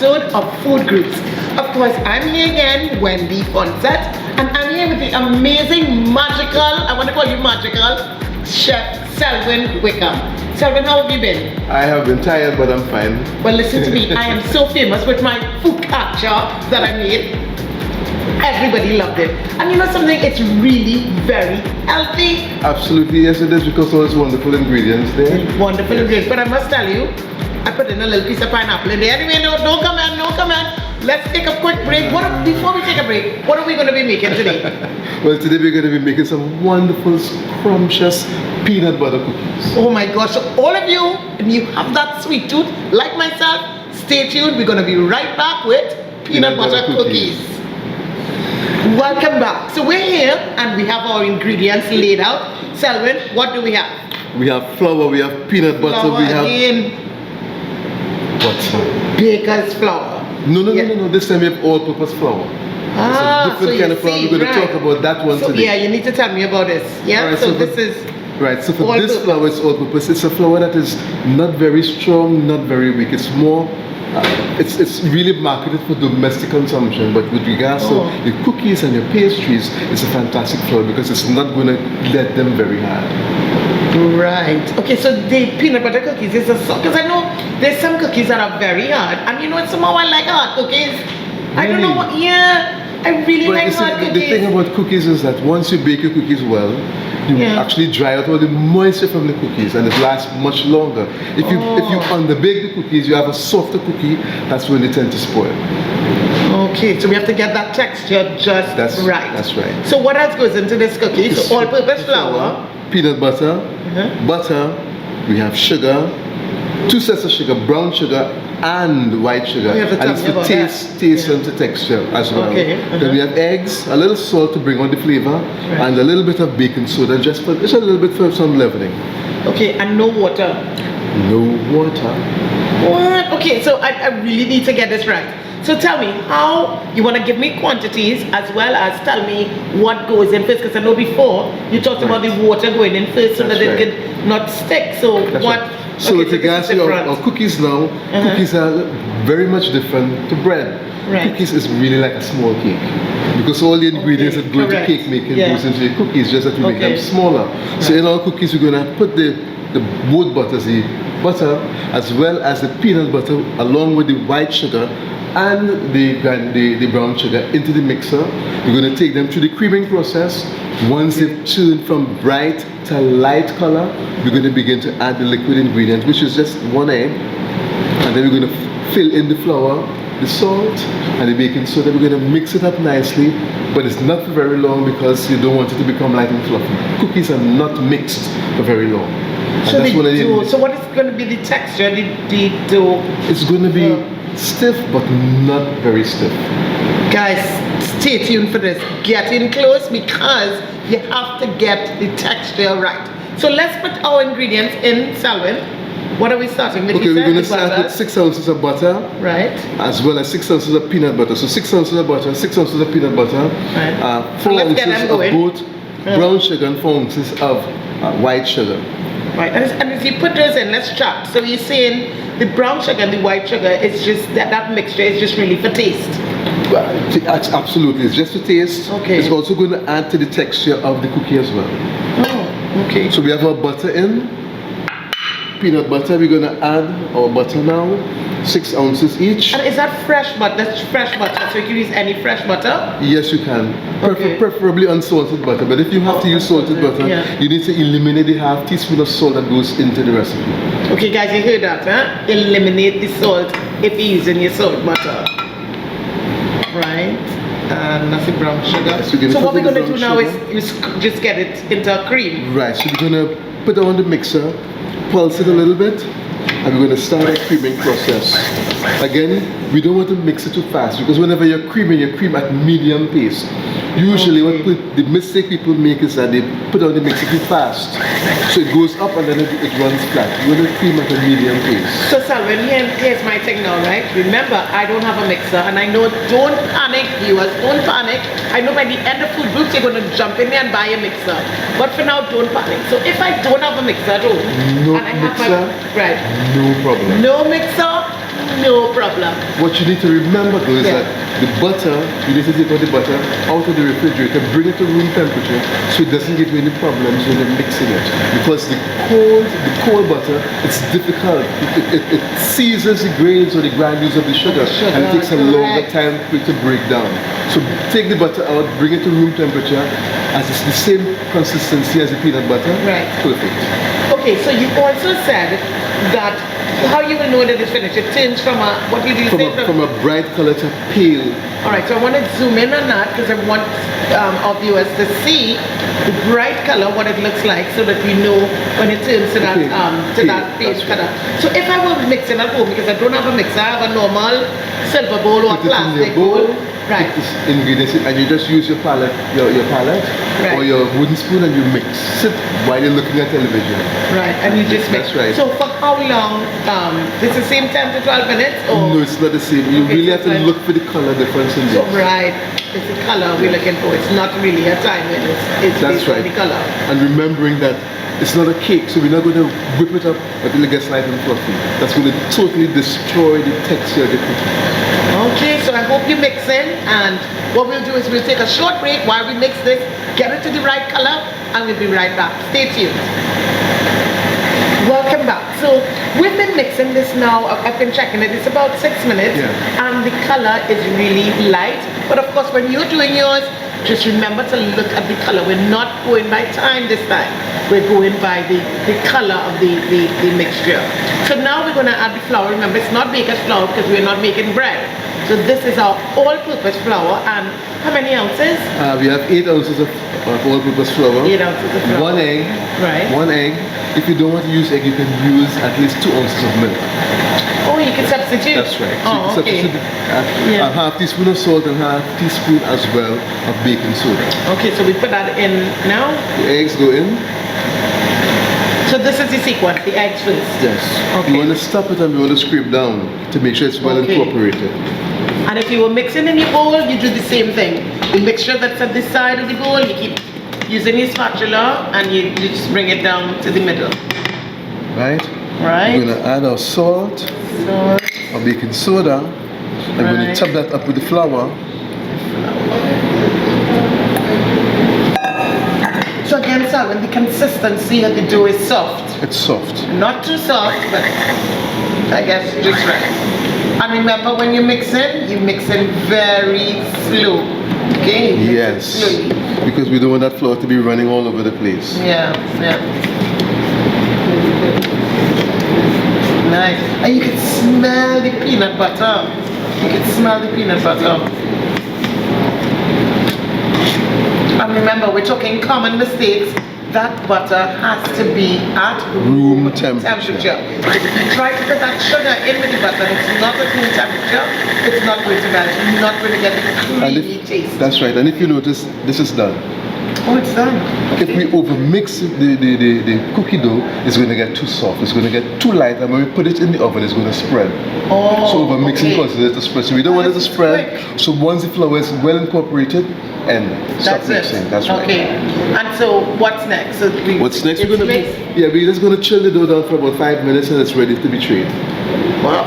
episode of Food Groups. Of course, I'm here again, Wendy Foncette, and I'm here with the amazing, magical, I want to call you magical, Chef Selwyn Wickham. Selwyn, how have you been? I have been tired, but I'm fine. Well, listen to me. I am so famous with my focaccia that I made. Everybody loved it. And you know something? It's really very healthy. Absolutely, yes it is, because all those wonderful ingredients there. Wonderful ingredients. But I must tell you, I put in a little piece of pineapple in there. Anyway, no comment, no comment. Let's take a quick break. Before we take a break, what are we going to be making today? Well, today we're going to be making some wonderful, scrumptious peanut butter cookies. Oh my gosh, so all of you, and you have that sweet tooth, like myself, stay tuned. We're going to be right back with peanut butter cookies. Welcome back. So we're here and we have our ingredients laid out. Selwyn, what do we have? We have flour, we have peanut butter, Flour we have again. butter. Baker's flour. No. This time we have all-purpose flour. Ah, it's a different kind of flour. We're going to talk about that one today. Yeah, you need to tell me about this. Yeah, right, so this is right. So for this flour, it's all-purpose. It's a flour that is not very strong, not very weak. It's more. It's really marketed for domestic consumption, but with regards to your cookies and your pastries, it's a fantastic flour because it's not going to let them very hard. Right. Okay, so the peanut butter cookies is because I know there's some cookies that are very hard, and you know what? Somehow I like hard cookies. Really? I don't know what. Yeah, I really like hard cookies. The thing about cookies is that once you bake your cookies well, you actually dry out all the moisture from the cookies, and it lasts much longer. If you underbake the cookies, you have a softer cookie. That's when they tend to spoil. Okay, so we have to get that texture just right. That's right. So what else goes into this cookie? So all-purpose flour, peanut butter, butter. We have sugar, 2 sets of sugar, brown sugar and white sugar, and it's for taste and to texture as well. Okay. Then we have eggs, a little salt to bring on the flavor, and a little bit of baking soda, just a little bit for some leavening. Okay, and no water. No water. What? Okay, so I really need to get this right. So tell me, how you want to give me quantities as well as tell me what goes in first, because I know before you talked about the water going in first so that it could not stick. So So with regards to our cookies now, cookies are very much different to bread. Right. Cookies is really like a small cake because all the ingredients that go into cake making goes into your cookies, just that we make them smaller. So in our cookies we're going to put the both butters, the butter as well as the peanut butter along with the white sugar and the brown sugar into the mixer. We're going to take them through the creaming process. Once they've turned from bright to light color, we're going to begin to add the liquid ingredient, which is just 1 egg, and then we're going to fill in the flour, the salt, and the baking soda. We're going to mix it up nicely, but it's not for very long because you don't want it to become light and fluffy. Cookies are not mixed for very long. So what is going to be the texture, the dough? It's going to be stiff, but not very stiff. Guys, stay tuned for this. Get in close because you have to get the texture right. So let's put our ingredients in, Selwyn. What are we starting with? Okay, we're going to start with 6 ounces of butter. Right. As well as 6 ounces of peanut butter. So 6 ounces of butter, 6 ounces of peanut butter, right. 4 ounces of both brown sugar and 4 ounces of white sugar. Right, and if you put those in, let's chop. So you're saying the brown sugar and the white sugar is just that mixture is just really for taste. Absolutely, it's just for taste. Okay. It's also going to add to the texture of the cookie as well. Oh, okay. So we have our butter in, peanut butter. We're going to add our butter now, 6 ounces each. And is that fresh butter? That's fresh butter, so you can use any fresh butter? Yes, you can. Preferably unsalted butter, but if you have to use salted butter, you need to eliminate the half teaspoon of salt that goes into the recipe. Okay guys, you heard that, huh? Eliminate the salt if you're using your salt butter. Right, and that's the brown sugar. So what we're going to do now is just get it into a cream. Right, so we're going to put it on the mixer, pulse it a little bit, and we're going to start our creaming process. Again, we don't want to mix it too fast because whenever you're creaming, you cream at medium pace. Usually the mistake people make is that they put on the mixer too fast. So it goes up and then it runs flat. You want to cream at a medium pace. So Selwyn, here's my thing now, right? Remember, I don't have a mixer and I know, don't panic viewers, don't panic. I know by the end of Food Groups you're going to jump in there and buy a mixer. But for now, don't panic. So if I don't have a mixer at home, no problem. No mixer, no problem. What you need to remember though is that the butter, you need to take out the butter out of the refrigerator, bring it to room temperature so it doesn't give you any problems when you're mixing it. Because the cold butter, it's difficult. It seizes the grains or the granules of the sugar, and it takes a longer time for it to break down. So take the butter out, bring it to room temperature, as it's the same consistency as the peanut butter. Right. Perfect. Okay, so you also said that how you will know that it's finished. It turns from a, what did you say? From a bright color to pale. Alright, so I want to zoom in on that because I want our viewers to see the bright color, what it looks like, so that we know when it turns to that pale color. So if I were mixing at home, because I don't have a mixer, I have a normal silver bowl or a plastic bowl. Right. Put this ingredients in, and you just use your palette, your palette, or your wooden spoon, and you mix it while you're looking at television. Right, and you just mix. That's right. So for how long? It's the same 10 to 12 minutes? Or? No, it's not the same. You really have to look for the color difference in this. So, right, it's the color we're looking for. It's not really a timing. It's based on the color. And remembering that it's not a cake, so we're not going to whip it up until it gets nice and fluffy. That's going to totally destroy the texture of the cookie. Okay, so I hope you mix in, and what we'll do is we'll take a short break while we mix this, get it to the right color, and we'll be right back. Stay tuned. Welcome back. So we've been mixing this now. I've been checking it. It's about 6 minutes, and the color is really light. But of course, when you're doing yours, just remember to look at the color. We're not going by time this time. We're going by the color of the mixture. So now we're going to add the flour. Remember, it's not baker's flour because we're not making bread. So this is our all-purpose flour. And how many ounces? We have 8 ounces of all-purpose flour. 8 ounces of flour. 1 egg. Right. 1 egg. If you don't want to use egg, you can use at least 2 ounces of milk. Oh, you can substitute? That's right. So oh, you can substitute a half teaspoon of salt and half teaspoon as well of baking soda. Okay, so we put that in now? The eggs go in. So this is the sequence, the eggs first? Yes. Okay. You want to stop it and you want to scrape down to make sure it's well incorporated. And if you were mixing in your bowl, you do the same thing. The mixture that's at the side of the bowl, you keep using your spatula and you just bring it down to the middle. Right? Right. We're going to add our salt, our baking soda, and we're going to top that up with the flour. So again, Selwyn, the consistency of the dough is soft. It's soft. Not too soft, but I guess just right. And remember, when you mix in very slow. Okay? Yes. Slowly. Because we don't want that flour to be running all over the place. Yeah. Nice. And you can smell the peanut butter. You can smell the peanut butter. And remember, we're talking common mistakes. That butter has to be at room temperature. If you try to put that sugar in with the butter, it's not at room temperature, it's not going to melt. You're not going to get the creamy taste. That's right. And if you notice, this is done. Oh, it's done. Okay. If we overmix the cookie dough, it's going to get too soft. It's going to get too light, and when we put it in the oven, it's going to spread. Oh, so overmixing causes it to spread. So we don't want it to spread. Quick. So once the flour is well incorporated, and stop mixing. That's right. Okay. And so what's next? So what's next? We're just going to chill the dough down for about 5 minutes, and it's ready to be trained. Well,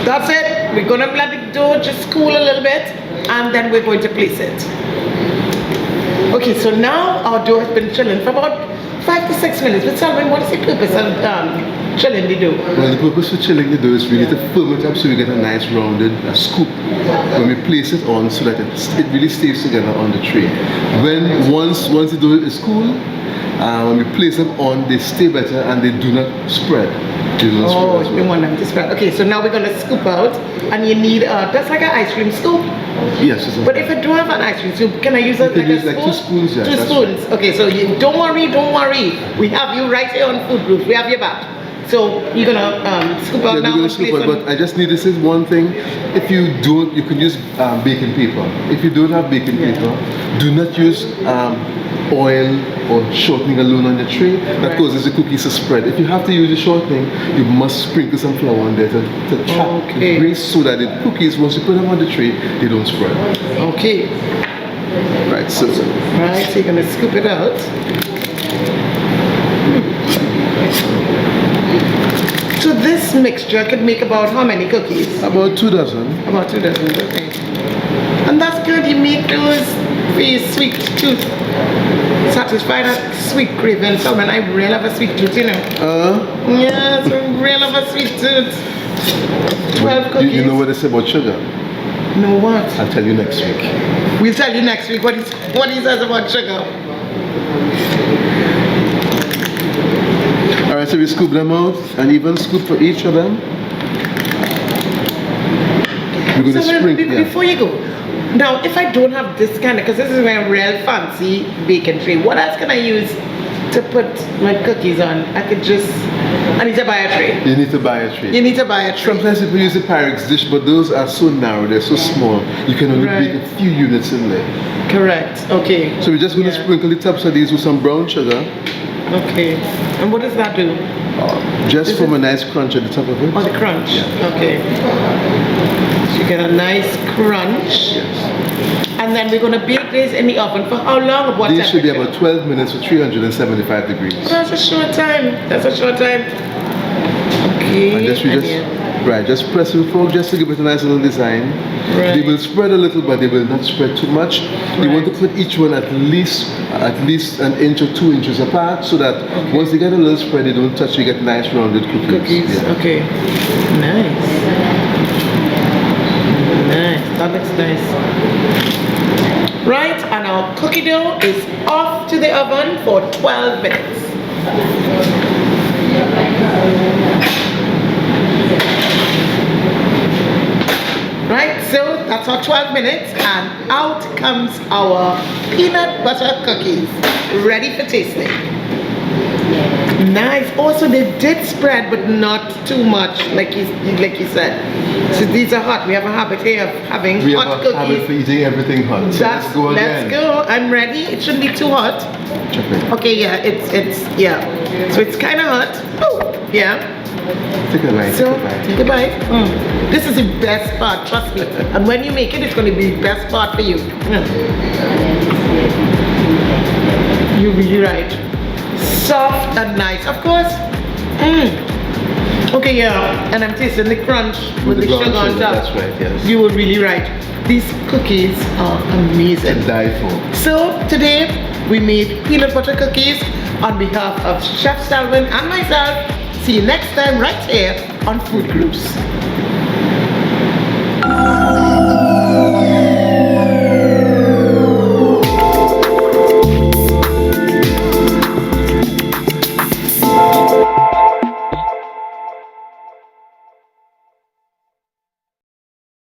that's it. We're going to let the dough just cool a little bit, and then we're going to place it. Okay, so now our dough has been chilling for about 5 to 6 minutes. But Selwyn, what is the purpose of chilling the dough? Well, the purpose of chilling the dough is really to firm it up so we get a nice rounded scoop when we place it on, so that it really stays together on the tray. Once the dough is cool, when we place them on, they stay better and they do not spread. We want them to spread. Okay, so now we're going to scoop out, and you need that's like an ice cream scoop. Yes. But if I don't have an ice cream scoop, can I use it like a spoon? 2 spoons. Yeah, 2 spoons. Right. Okay, so you don't worry. We have you right here on Food Group. We have your back. So you're gonna scoop out now. Gonna scoop out, but I just need to say one thing. If you don't, you can use baking paper. If you don't have baking paper, do not use oil or shortening alone on your tray. That causes the cookies to spread. If you have to use the shortening, you must sprinkle some flour on there to trap the grease, so that the cookies, once you put them on the tray, they don't spread. Okay. Right, so you're gonna scoop it out. So this mixture could make about how many cookies? About 2 dozen. About 2 dozen, okay. And that's good, you make those for your sweet tooth. Satisfy that sweet craving. So when I really have a sweet tooth, you know. Yes, I really have a sweet tooth. 12 cookies. You know what they say about sugar? No, what? I'll tell you next week. We'll tell you next week what he says about sugar. Alright, so we scoop them out, and even scoop for each of them. We're going to sprinkle. Before you go, now if I don't have this kind of, because this is my real fancy baking tray, what else can I use to put my cookies on? I need to buy a tray. You need to buy a tray. You need to buy a tray. Sometimes people use a Pyrex dish, but those are so narrow, they're so small, you can only bake a few units in there. Correct, okay. So we're just going to sprinkle the tops of these with some brown sugar. Okay. And what does that do? Just from a nice crunch at the top of it. Oh, the crunch. Yeah. Okay. So you get a nice crunch. Yes. And then we're going to bake this in the oven for how long? What These should be temperature? about 12 minutes for 375 degrees. That's a short time. That's a short time. Okay. And just press with fork just to give it a nice little design. Right. They will spread a little, but they will not spread too much. You want to put each one at least an inch or 2 inches apart, so that once they get a little spread, they don't touch. You get nice rounded cookies. Yeah. Okay. Nice. Nice. That looks nice. Right, and our cookie dough is off to the oven for 12 minutes. Right, so that's our 12 minutes, and out comes our peanut butter cookies, ready for tasting. Nice. Also, they did spread, but not too much, like you said. So these are hot. We have a habit here of having hot cookies. We have a habit for eating everything hot. So let's go again. Let's go. I'm ready. It shouldn't be too hot. Okay, yeah, it's so it's kind of hot. Oh, yeah. Take a bite. So, take a bite. This is the best part, trust me. And when you make it, it's going to be the best part for you. You're really right. Soft and nice, of course. Okay, yeah. And I'm tasting the crunch with the sugar on top. That's right, yes. You were really right. These cookies are amazing. To die for. So, today, we made peanut butter cookies on behalf of Chef Selwyn and myself. See you next time right here on Food Groups.